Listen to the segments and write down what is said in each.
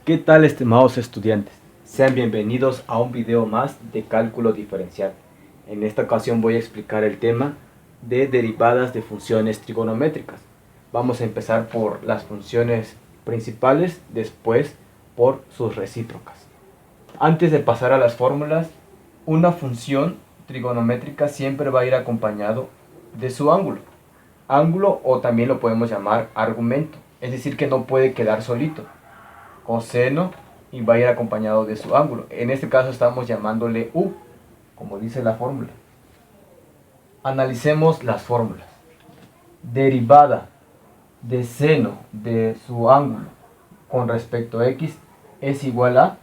¿Qué tal, estimados estudiantes? Sean bienvenidos a un video más de cálculo diferencial. En esta ocasión voy a explicar el tema de derivadas de funciones trigonométricas. Vamos a empezar por las funciones principales, después por sus recíprocas. Antes de pasar a las fórmulas, una función trigonométrica siempre va a ir acompañado de su ángulo. Ángulo, o también lo podemos llamar argumento, es decir que no puede quedar solito. Coseno y va a ir acompañado de su ángulo. En este caso estamos llamándole U, como dice la fórmula. Analicemos las fórmulas. Derivada de seno de su ángulo con respecto a x es igual a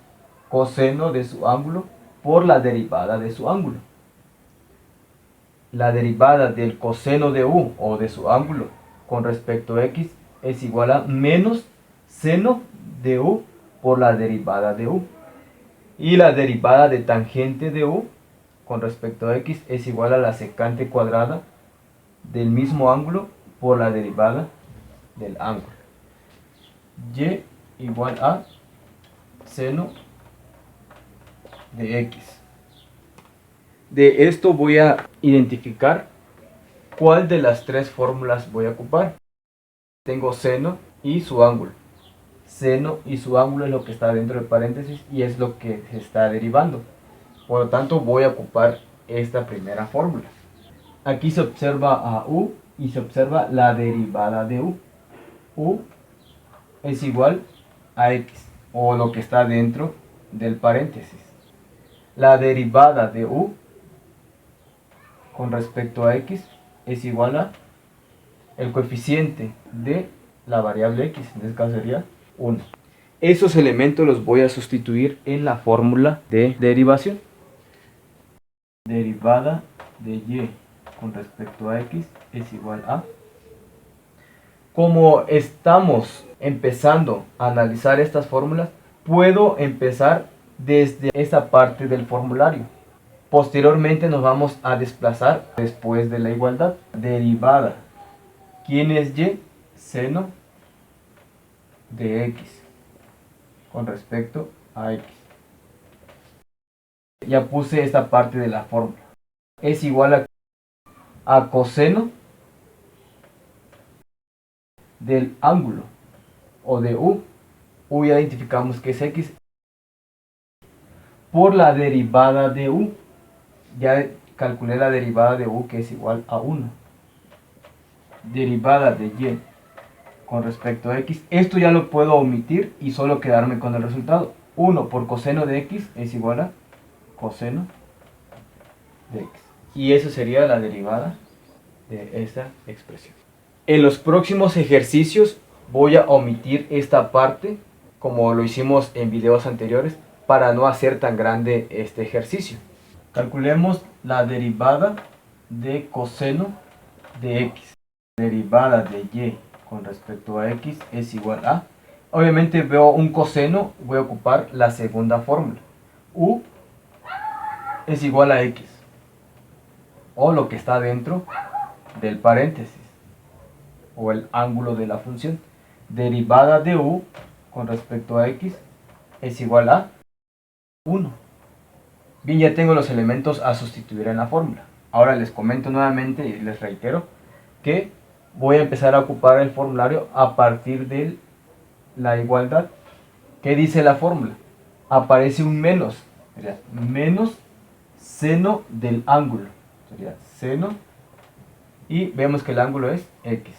coseno de su ángulo por la derivada de su ángulo. La derivada del coseno de u o de su ángulo con respecto a x es igual a menos seno de u por la derivada de u. Y la derivada de tangente de u con respecto a x es igual a la secante cuadrada del mismo ángulo por la derivada del ángulo. Y igual a seno de x. De esto voy a identificar cuál de las tres fórmulas voy a ocupar. Tengo seno y su ángulo. Seno y su ángulo es lo que está dentro del paréntesis y es lo que se está derivando. Por lo tanto voy a ocupar esta primera fórmula. Aquí se observa a u y se observa la derivada de u. U es igual a x, o lo que está dentro del paréntesis. La derivada de u con respecto a x es igual a el coeficiente de la variable x, en este caso sería 1. Esos elementos los voy a sustituir en la fórmula de derivación. Derivada de y con respecto a x es igual a... Como estamos empezando a analizar estas fórmulas, puedo empezar desde esta parte del formulario. Posteriormente nos vamos a desplazar después de la igualdad. Derivada. ¿Quién es y? Seno de x con respecto a x. Ya puse esta parte de la fórmula. Es igual a coseno del ángulo o de u. U ya identificamos que es x por la derivada de u. Ya calculé la derivada de u, que es igual a 1. Derivada de y con respecto a x. Esto ya lo puedo omitir y solo quedarme con el resultado. 1 por coseno de x es igual a coseno de x. Y eso sería la derivada de esta expresión. En los próximos ejercicios voy a omitir esta parte, como lo hicimos en videos anteriores, para no hacer tan grande este ejercicio. Calculemos la derivada de coseno de x. Derivada de y con respecto a x es igual a... Obviamente veo un coseno, voy a ocupar la segunda fórmula. U es igual a x, o lo que está dentro del paréntesis, o el ángulo de la función. Derivada de u con respecto a x es igual a 1. Bien, ya tengo los elementos a sustituir en la fórmula. Ahora les comento nuevamente y les reitero que voy a empezar a ocupar el formulario a partir de la igualdad. ¿Qué dice la fórmula? Aparece un menos. Sería menos seno del ángulo. Sería seno. Y vemos que el ángulo es x.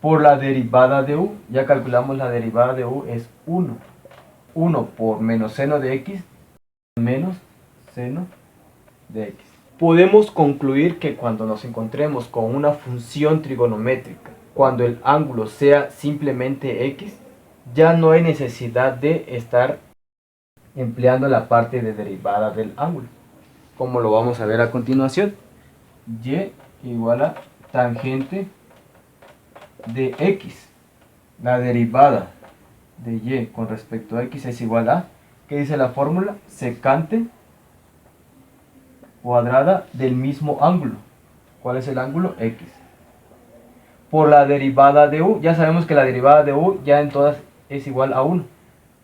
Por la derivada de u, ya calculamos la derivada de u es 1. 1 por menos seno de x menos seno de x. Podemos concluir que cuando nos encontremos con una función trigonométrica, cuando el ángulo sea simplemente x, ya no hay necesidad de estar empleando la parte de derivada del ángulo, como lo vamos a ver a continuación. Y igual a tangente de x. La derivada de y con respecto a x es igual a, ¿qué dice la fórmula? Secante cuadrada del mismo ángulo. ¿Cuál es el ángulo? X. Por la derivada de u, ya sabemos que la derivada de u ya en todas es igual a 1.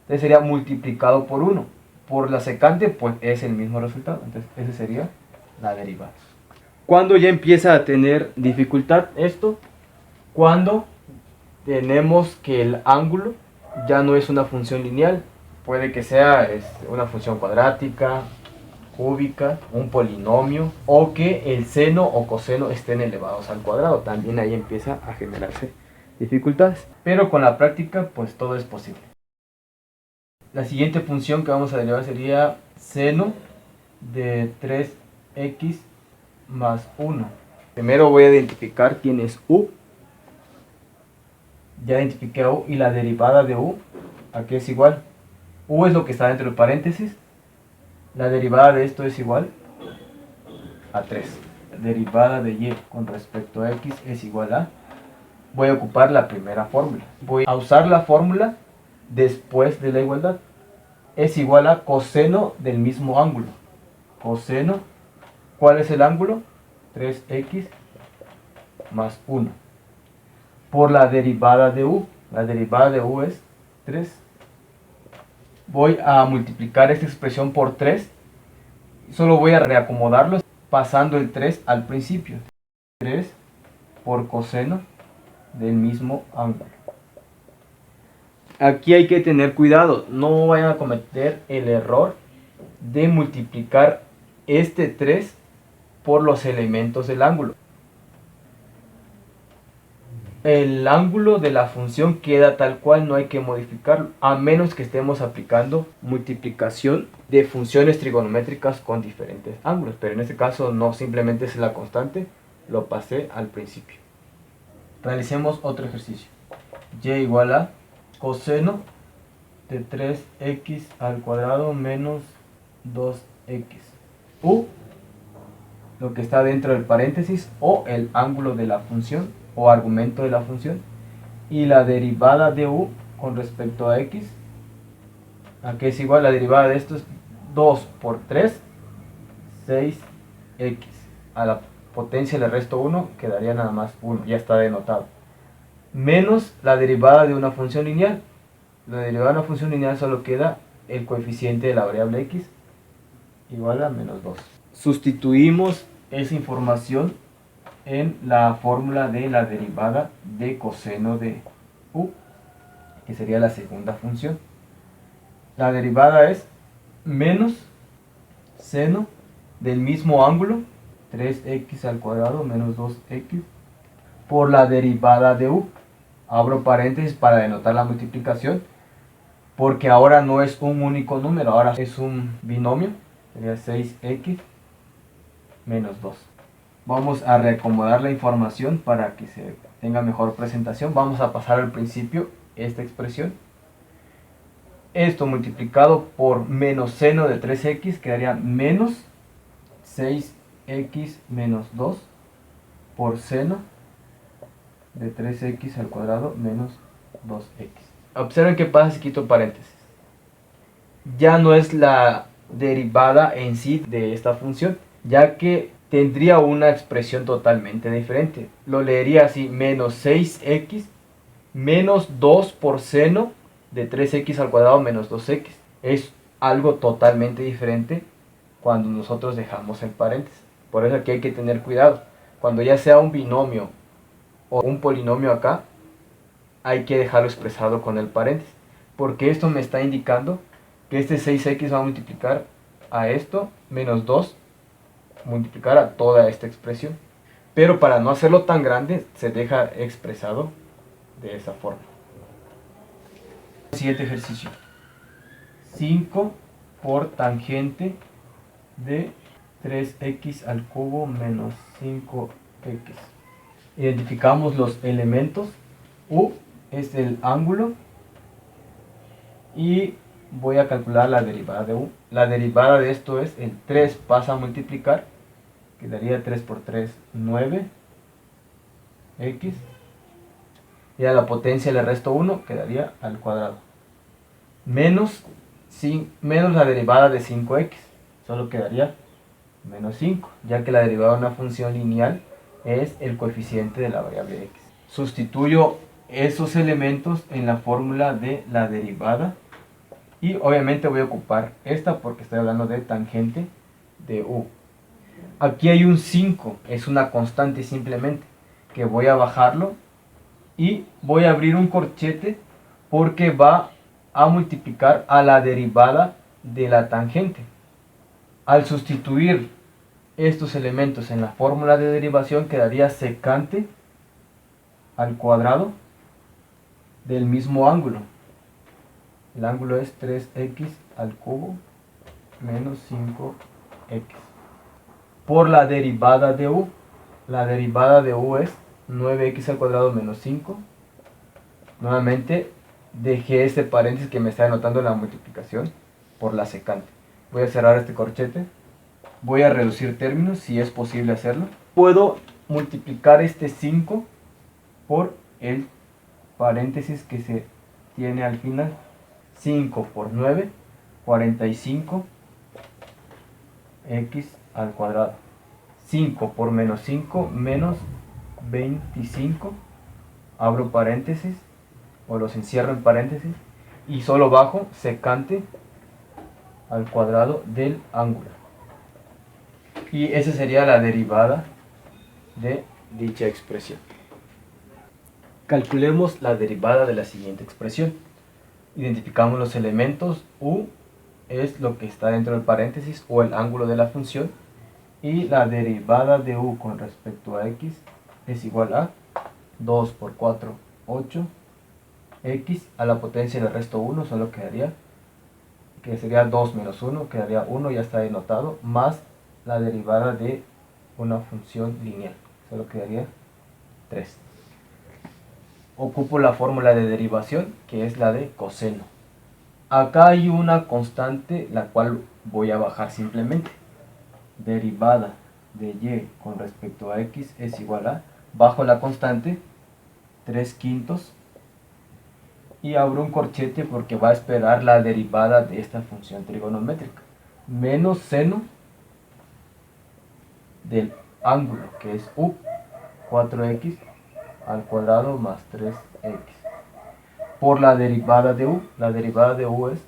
Entonces sería multiplicado por 1. Por la secante, pues es el mismo resultado. Entonces esa sería la derivada. ¿Cuándo ya empieza a tener dificultad esto? Cuando tenemos que el ángulo ya no es una función lineal. Puede que sea una función cuadrática, cúbica, un polinomio, o que el seno o coseno estén elevados al cuadrado. También ahí empieza a generarse dificultades. Pero con la práctica, pues todo es posible. La siguiente función que vamos a derivar sería seno de 3x más 1. Primero voy a identificar quién es u. Ya identifiqué a u y la derivada de u, ¿a qué es igual? U es lo que está dentro del paréntesis. La derivada de esto es igual a 3. La derivada de y con respecto a x es igual a... Voy a ocupar la primera fórmula. Voy a usar la fórmula después de la igualdad. Es igual a coseno del mismo ángulo. Coseno, ¿cuál es el ángulo? 3x más 1. Por la derivada de u. La derivada de u es 3. Voy a multiplicar esta expresión por 3. Solo voy a reacomodarlo pasando el 3 al principio. 3 por coseno del mismo ángulo. Aquí hay que tener cuidado. No vayan a cometer el error de multiplicar este 3 por los elementos del ángulo. El ángulo de la función queda tal cual, no hay que modificarlo, a menos que estemos aplicando multiplicación de funciones trigonométricas con diferentes ángulos, pero en este caso no, simplemente es la constante, lo pasé al principio. Realicemos otro ejercicio. Y igual a coseno de 3x al cuadrado menos 2x. U, lo que está dentro del paréntesis, o el ángulo de la función o argumento de la función, y la derivada de u con respecto a x, ¿a qué es igual? La derivada de esto es 2 por 3, 6x. A la potencia le resto 1, quedaría nada más 1, ya está denotado. Menos la derivada de una función lineal. La derivada de una función lineal solo queda el coeficiente de la variable x, igual a menos 2. Sustituimos esa información en la fórmula de la derivada de coseno de u, que sería la segunda función. La derivada es menos seno del mismo ángulo, 3x al cuadrado menos 2x, por la derivada de u. Abro paréntesis para denotar la multiplicación, porque ahora no es un único número, ahora es un binomio, sería 6x menos 2. Vamos a reacomodar la información para que se tenga mejor presentación. Vamos a pasar al principio esta expresión. Esto multiplicado por menos seno de 3x quedaría menos 6x menos 2 por seno de 3x al cuadrado menos 2x. Observen qué pasa si quito paréntesis. Ya no es la derivada en sí de esta función, ya que tendría una expresión totalmente diferente. Lo leería así, menos 6x menos 2 por seno de 3x al cuadrado menos 2x. Es algo totalmente diferente cuando nosotros dejamos el paréntesis. Por eso aquí hay que tener cuidado. Cuando ya sea un binomio o un polinomio acá, hay que dejarlo expresado con el paréntesis. Porque esto me está indicando que este 6x va a multiplicar a esto menos 2, multiplicar a toda esta expresión. Pero para no hacerlo tan grande, se deja expresado de esa forma. Siguiente ejercicio. 5 por tangente de 3x al cubo menos 5x. Identificamos los elementos. U es el ángulo. Y voy a calcular la derivada de u. La derivada de esto es el 3 pasa a multiplicar. Quedaría 3 por 3, 9x. Y a la potencia le resto 1, quedaría al cuadrado. Menos la derivada de 5x, solo quedaría menos 5, ya que la derivada de una función lineal es el coeficiente de la variable x. Sustituyo esos elementos en la fórmula de la derivada Y obviamente voy a ocupar esta porque estoy hablando de tangente de u. Aquí hay un 5, es una constante simplemente, que voy a bajarlo y voy a abrir un corchete porque va a multiplicar a la derivada de la tangente. Al sustituir estos elementos en la fórmula de derivación quedaría secante al cuadrado del mismo ángulo. El ángulo es 3x al cubo menos 5x por la derivada de u. La derivada de u es 9x al cuadrado menos 5. Nuevamente dejé este paréntesis que me está denotando la multiplicación por la secante. Voy a cerrar este corchete. Voy a reducir términos si es posible hacerlo. Puedo multiplicar este 5 por el paréntesis que se tiene al final. 5 por 9, 45 x al cuadrado. 5 por menos 5, menos 25. Abro paréntesis, o los encierro en paréntesis, y solo bajo secante al cuadrado del ángulo. Y esa sería la derivada de dicha expresión. Calculemos la derivada de la siguiente expresión. Identificamos los elementos. U es lo que está dentro del paréntesis o el ángulo de la función, y la derivada de u con respecto a x es igual a 2 por 4, 8, x a la potencia del resto 1, solo quedaría, que sería 2 menos 1, quedaría 1, ya está denotado, más la derivada de una función lineal, solo quedaría 3. Ocupo la fórmula de derivación, que es la de coseno. Acá hay una constante, la cual voy a bajar simplemente. Derivada de y con respecto a x es igual a, bajo la constante, 3/5, y abro un corchete porque va a esperar la derivada de esta función trigonométrica, menos seno del ángulo, que es u, 4x al cuadrado más 3x, por la derivada de u. La derivada de u es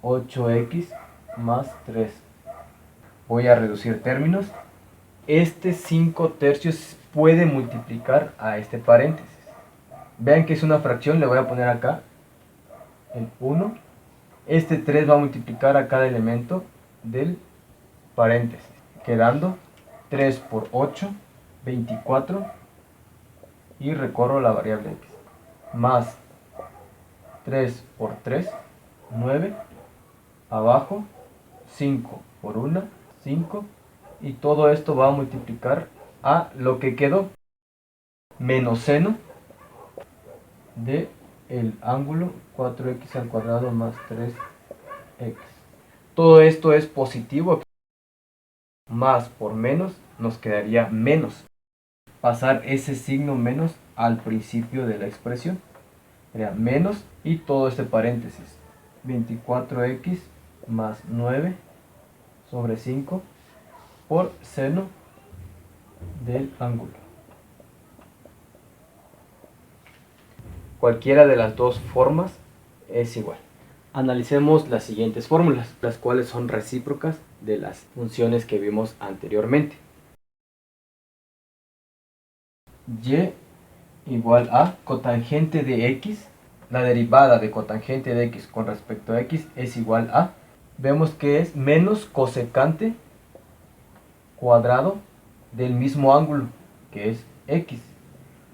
8x más 3. Voy a reducir términos. Este 5/3 puede multiplicar a este paréntesis. Vean que es una fracción, le voy a poner acá el 1. Este 3 va a multiplicar a cada elemento del paréntesis, quedando 3 por 8, 24, y recorro la variable x, más 3 por 3, 9, abajo 5 por 1, 5, y todo esto va a multiplicar a lo que quedó, menos seno de el ángulo 4x al cuadrado más 3x. Todo esto es positivo, más por menos nos quedaría menos. Pasar ese signo menos al principio de la expresión, sería menos, y todo este paréntesis, 24x más 9 sobre 5 por seno del ángulo. Cualquiera de las dos formas es igual. Analicemos las siguientes fórmulas, las cuales son recíprocas de las funciones que vimos anteriormente. Y igual a cotangente de x. La derivada de cotangente de x con respecto a x es igual a, vemos que es menos cosecante cuadrado del mismo ángulo, que es x,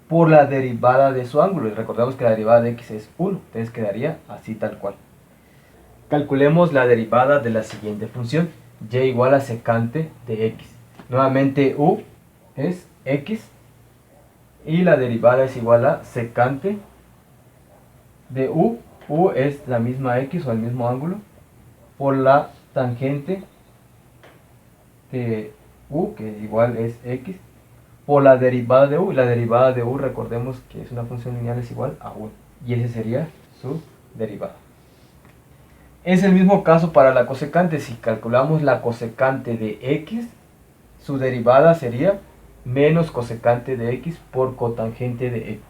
por la derivada de su ángulo. Y recordemos que la derivada de x es 1, entonces quedaría así tal cual. Calculemos la derivada de la siguiente función, y igual a secante de x. Nuevamente u es x, y la derivada es igual a secante de u. U es la misma x o el mismo ángulo, por la tangente de u, que igual es x, por la derivada de u. Y la derivada de u, recordemos que es una función lineal, es igual a 1, y ese sería su derivada. Es el mismo caso para la cosecante. Si calculamos la cosecante de x, su derivada sería menos cosecante de x por cotangente de x.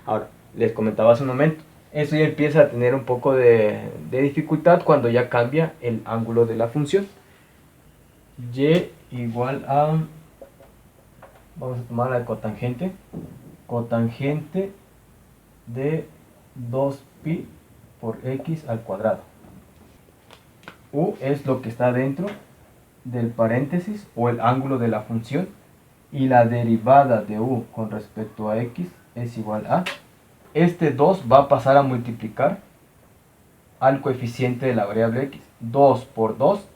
Ahora, les comentaba hace un momento, Eso ya empieza a tener un poco de dificultad cuando ya cambia el ángulo de la función. Y igual a, vamos a tomar la cotangente, cotangente de 2pi por x al cuadrado. U es lo que está dentro del paréntesis o el ángulo de la función, y la derivada de u con respecto a x es igual a, este 2 va a pasar a multiplicar al coeficiente de la variable x. 2 por 2,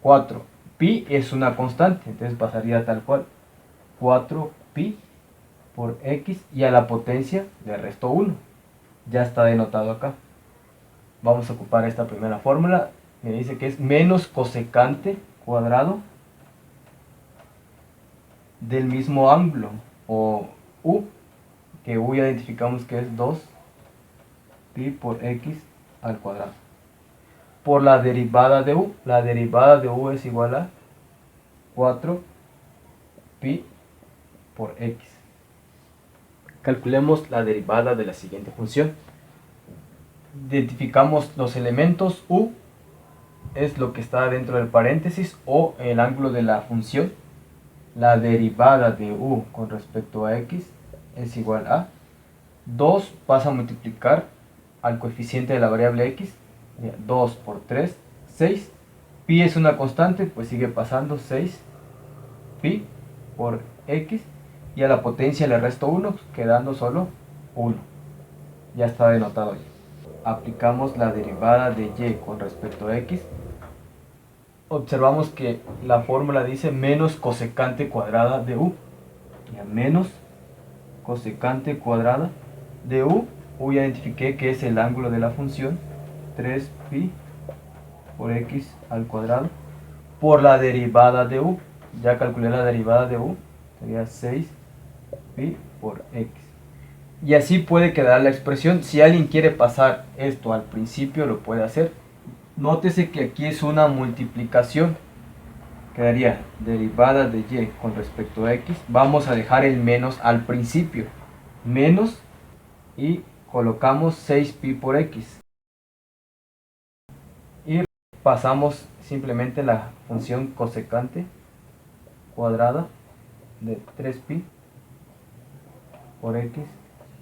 4. Pi es una constante, entonces pasaría tal cual. 4pi por x, y a la potencia le resto 1. Ya está denotado acá. Vamos a ocupar esta primera fórmula. Me dice que es menos cosecante cuadrado del mismo ángulo, o u, que u ya identificamos que es 2pi por x al cuadrado, por la derivada de u. La derivada de u es igual a 4pi por x. Calculemos la derivada de la siguiente función. Identificamos los elementos. U es lo que está dentro del paréntesis o el ángulo de la función. La derivada de u con respecto a x es igual a 2 pasa a multiplicar al coeficiente de la variable x. 2 por 3, 6. Pi es una constante, pues sigue pasando 6pi por x, y a la potencia le resto 1, quedando solo 1. Ya está denotado ya. Aplicamos la derivada de y con respecto a x. Observamos que la fórmula dice menos cosecante cuadrada de u. Ya, menos cosecante cuadrada de u. U ya identifiqué que es el ángulo de la función, 3pi por x al cuadrado, por la derivada de u. Ya calculé la derivada de u, sería 6pi por x. Y así puede quedar la expresión. Si alguien quiere pasar esto al principio, lo puede hacer. Nótese que aquí es una multiplicación. Quedaría derivada de y con respecto a x. Vamos a dejar el menos al principio. Menos, y colocamos 6pi por x. Y pasamos simplemente la función cosecante cuadrada de 3pi por x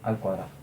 al cuadrado.